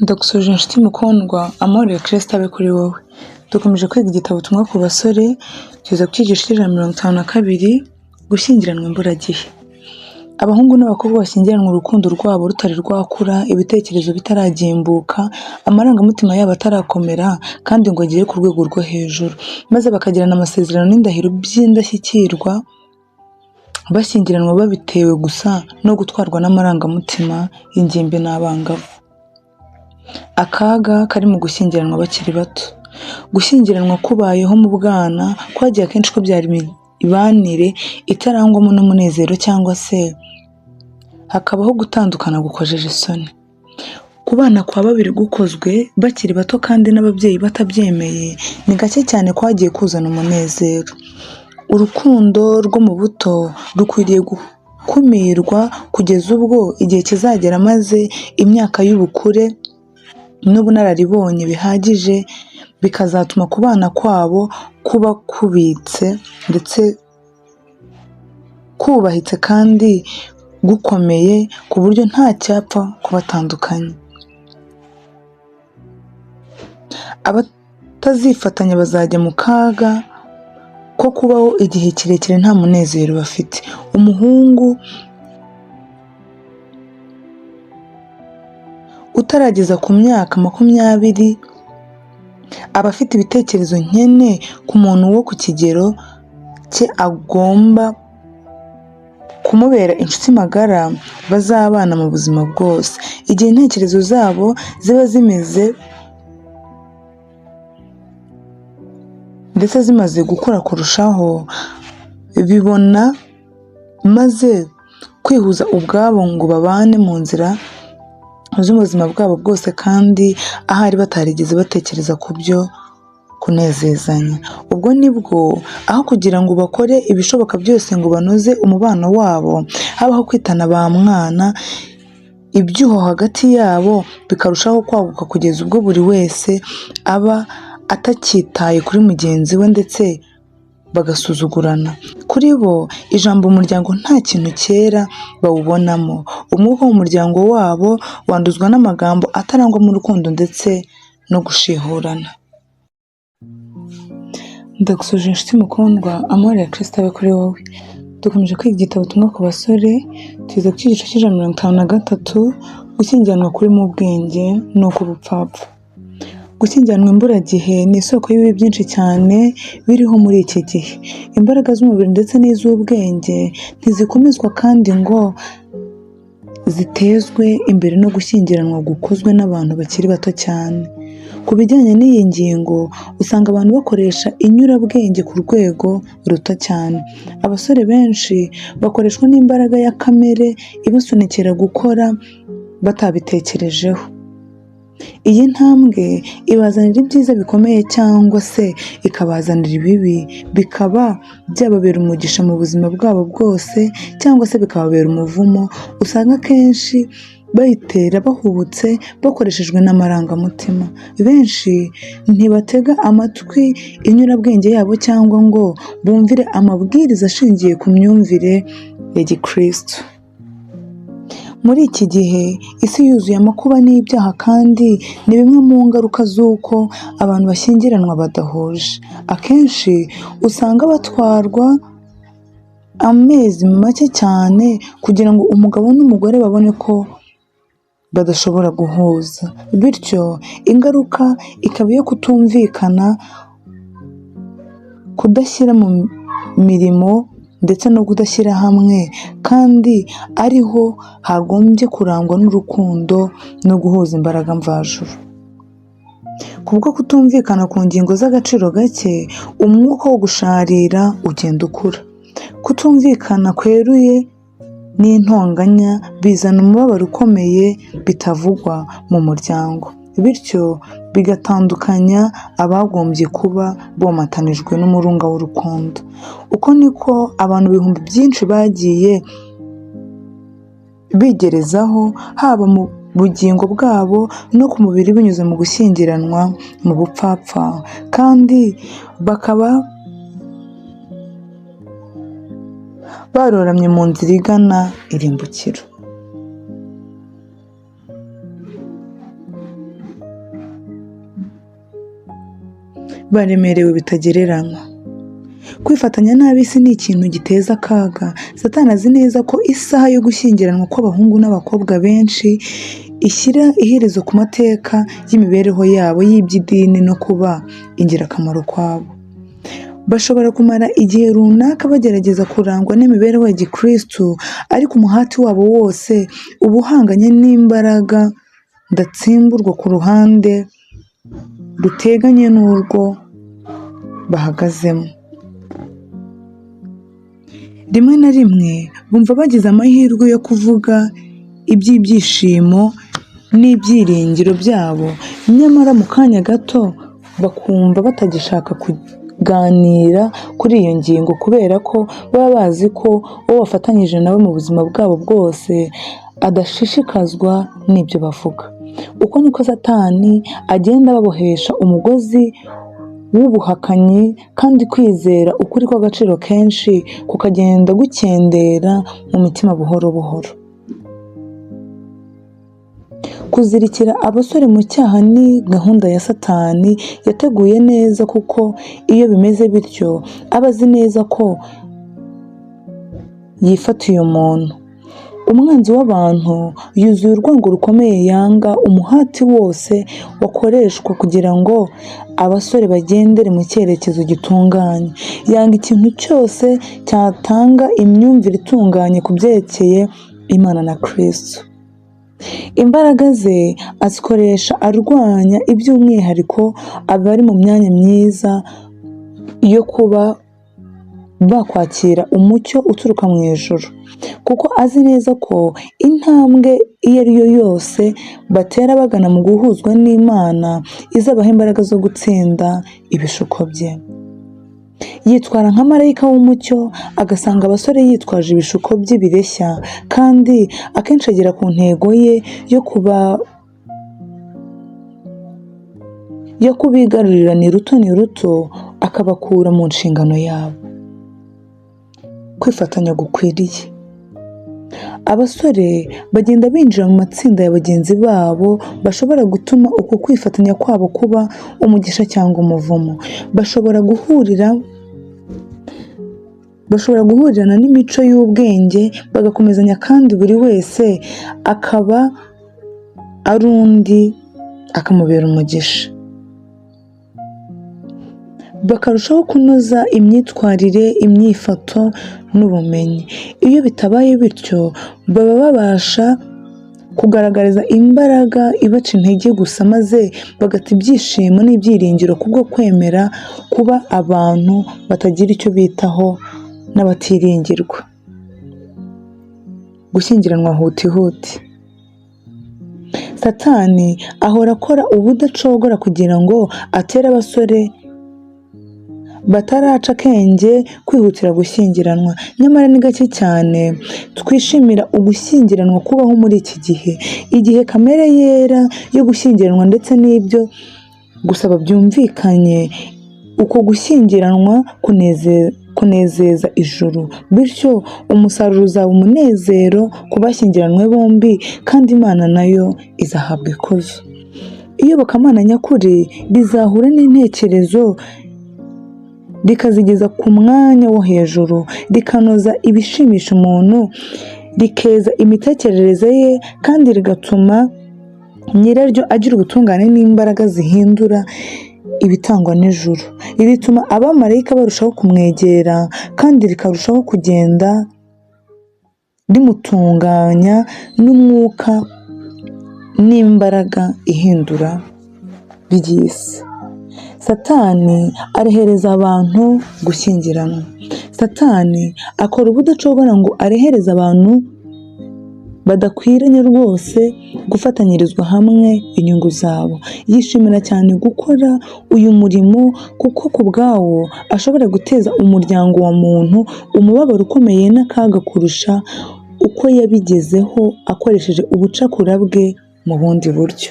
Ndagusuhuje inshuti mukundwa, amahoro ya Kristo abe kuri wowe. Dukomeje kwiga igitabo ubutumwa ku basore, tugeze ku cyigisho cy'ijana na mirongo itanu na kabiri, gushyingiranwa imburagihe. Abahungu n'abakobwa bashyingiranwa urukundo rwabo rutari rwakura, ibitekerezo bitaragimbuka, amarangamutima yabo atarakomera kandi ngo agere ku rwego rwo hejuru, maze bakagirana amasezerano n'indahiro by'indashyikirwa, bashyingiranwa babitewe gusa no gutwarwa n'amarangamutima y'ingimbi n'abangavu. Akaga kari mu gushyingiranwa bakiri bato. Gushyingiranwa kubayeho mu bwana kwagiye akenshi kubyara imibanire itarangwamo n'umunezero cyangwa se hakabaho gutandukana gukojeje isoni. Kubana kwa babiri gukozwe bakiri bato kandi n'ababyeyi batabyemeye ni gake cyane kwagiye kuzana umunezero. Urukundo rwo mu buto rukwiriye gukumirwa kugeza ubwo igihe kizagera maze imyaka y'ubukure n'ubunararibonye bihagije bikazatuma kubana kwabo kuba kubitse ndetse kubahitse kandi gukomeye ku buryo nta cyapfa kubatandukanya. Abatazifatanya bazajya mu kaga ko kubaho igihe kirekire nta munezero bafite. Umuhungu utarageza ku myaka 20 aba afite ibitekerezo nkene ku muntu wo ku kigero cye agomba kumubera inshuti magara bazabana mu buzima bwose. Igihe intekerezo zabo ziba zimeze ndetse zimaze gukura kurushaho, bibona maze kwihuza ubwabo ngo babane mu nzira z'ubuzima bwabo bwose kandi ahari batarigeze batekereza ku byo kunezezanya. Ubwo nibwo aho kugira ngo bakore ibishoboka byose ngo banoze umubano wabo, habaho kwitana ba mwana, ibyuho hagati yabo bikarushaho kwaguka kugeza ubwo buri wese aba atacyitaye kuri mugenzi we ndetse bagasuzugurana. Kuri bo ijambo umuryango nta kintu cyera bawubonamo. Umwuka w'umuryango wabo wanduzwa n'amagambo atarangwamo urukundo ndetse no gushihurana. Ndagusuhuje inshuti mukundwa, amahoro ya Kristo abe kuri wowe. Dukomeje kwiga igitabo ubutumwa ku basore, tugeze ku cyigisho cy'ijana na mirongo itanu na gatatu, gushyingiranwa kurimo ubwenge no kubupfapfa. Gushyingiranwa imburagihe ni isoko y'ibibi byinshi cyane biriho muri iki gihe. Imbaraga z'umubiri ndetse n'iz'ubwenge ntizikomezwa kandi ngo zitezwe imbere no gushyingiranwa gukozwe n'abantu bakiri bato cyane. Ku bijyanye n'iyi ngingo usanga abantu bakoresha inyurabwenge ku rwego ruto cyane. Abasore benshi bakoreshwa n'imbaraga ya kamere ibasunikira gukora batabitekerejeho. Iyi ntambwe ibazanira ibyiza bikomeye cyangwa se ikabazanira ibibi, bikaba byababera umugisha mu buzima bwabo bwose cyangwa se bikababera umuvumo. Usanga akenshi bayitera bahubutse bakoreshejwe n'amarangamutima. Benshi ntibatega amatwi inyurabwenge yabo cyangwa ngo bumvire amabwiriza ashingiye ku myumvire ya gikristo. Muri iki gihe isi yuzuye amakuba n'ibyaha kandi ni bimwe mu ngaruka z'uko abantu bashyingiranwa badahuje. Akenshi usanga batwarwa amezi make cyane kugira ngo umugabo n'umugore babone ko badashobora guhuza, bityo ingaruka ikaba iyo kutumvikana, kudashyira mu mirimo ndetse no kudashyira hamwe, kandi ariho hagombye kurangwa n'urukundo no guhuza imbaraga mvajuru. Kubwo kutumvikana ku ngingo z'agaciro gake, umwuka wo gusharira ugenda ukura. Kutumvikana kweruye n'intonganya bizana umubabaro ukomeye bitavugwa mu muryango, bityo bigatandukanya abagombye kuba bomatanijwe n'umurunga w'urukundo. Uko niko abantu ibihumbi byinshi bagiye bigerezaho, haba mu bugingo bwabo no ku mubiri binyuze mu gushyingiranwa mu bupfapfa, kandi bakaba baroramye mu nzira igana irimbukiro. baremerewe bitagereranywa. Kwifatanya n'ab'isi ni ikintu giteza akaga. Satani azi neza ko isaha yo gushyingiranwa kw'abahungu n'abakobwa benshi ishyira iherezo ku mateka y'imibereho yabo y'iby'idini no kuba ingirakamaro kwabo. Bashobora kumara igihe runaka bagerageza kurangwa n'imibereho ya gikristo, ariko umuhati wabo wose uba uhanganye n'imbaraga ndatsimburwa ku ruhande ruteganye n'urwo bahagazemo. Rimwe na rimwe bumva bagize amahirwe yo kuvuga iby'ibyishimo n'ibyiringiro byabo, nyamara mu kanya gato bakumva batagishaka kuganira kuri iyo ngingo, kubera ko baba bazi ko uwo bafatanyije nawe mu buzima bwabo bwose adashishikazwa n'ibyo bavuga. Uko niko Satani agenda ababohesha umugozi w'ubuhakanyi, kandi kwizera ukuri kw'agaciro kenshi kukagenda gukendera mu mitima buhoro buhoro. Kuzirikira abasore mu cyaha ni gahunda ya Satani yateguye neza, kuko iyo bimeze bityo aba azi neza ko yifatiye umuntu. Umwanzi w'abantu yuzuye urwango rukomeye, yanga umuhati wose wakoreshwa kugira ngo abasore bagendere mu cyerekezo gitunganye. Yanga ikintu cyose cyatanga imyumvire itunganye ku byerekeye Imana na Kristo. Imbaraga ze azikoresha arwanya iby'umwihariko abari mu myanya myiza yo kuba bakwakira umucyo uturuka mu ijuru, kuko azi neza ko intambwe iyo ari yo yose batera bagana mu guhuzwa n'Imana izabaha imbaraga zo gutsinda ibishuko bye. Yitwara nka marayika w'umucyo, agasanga abasore yitwaje ibishuko bye bireshya, kandi akenshi agera ku ntego ye yo kubigarurira ni ruto ni ruto, akabakura mu nshingano yabo. Kwifatanya gukwiriye. Abasore bagenda binjira mu matsinda ya bagenzi babo bashobora gutuma uku kwifatanya kwabo kuba umugisha cyangwa umuvumo. Bashobora guhurirana n'imico y'ubwenge bagakomezanya, kandi buri wese akaba ari undi akamubera umugisha. Bakarushaho kunoza imyitwarire, imyifato n'ubumenyi. Iyo bitabaye bityo baba babasha kugaragariza imbaraga ibaca intege gusa, maze bagata ibyishimo n'ibyiringiro kubwo kwemera kuba abantu batagira icyo bitaho n'abatiringirwa. Gushyingiranwa huti. Satani ahora akora ubudacogora kugira ngo atere abasore bataraca akenge kwihutira gushyingiranwa. Nyamara ni gake cyane twishimira ugushyingiranwa kubaho muri iki gihe. Igihe kamere yera yo gushyingiranwa ndetse n'ibyo gusaba byumvikanye, uko gushyingiranwa kunezeza ijuru, bityo umusaruro uzaba umunezero ku bashyingiranywe bombi, kandi Imana nayo izahabwa ikuzo. Iyobokamana nyakuri rizahura n'intekerezo rikazigeza ku mwanya wo hejuru, rikanoza ibishimisha umuntu, rikeza imitekerereze ye, kandi rigatuma nyiraryo agira ubutungane n'imbaraga zihindura ibitangwa n'ijuru. Iri rituma abamarayika barushaho kumwegera, kandi rikarushaho kugenda rimutunganya n'umwuka n'imbaraga ihindura by'isi. Satani arehereza abantu gushyingiranwa. Satani akora ubudacogora ngo arehereze abantu badakwiranye rwose gufatanyirizwa hamwe inyungu zabo. Yishimira cyane gukora uyu murimo, kuko ku bwawo ashobora guteza umuryango wa muntu umubabaro ukomeye n'akaga kurusha uko yabigezeho akoresheje ubucakura bwe mu bundi buryo.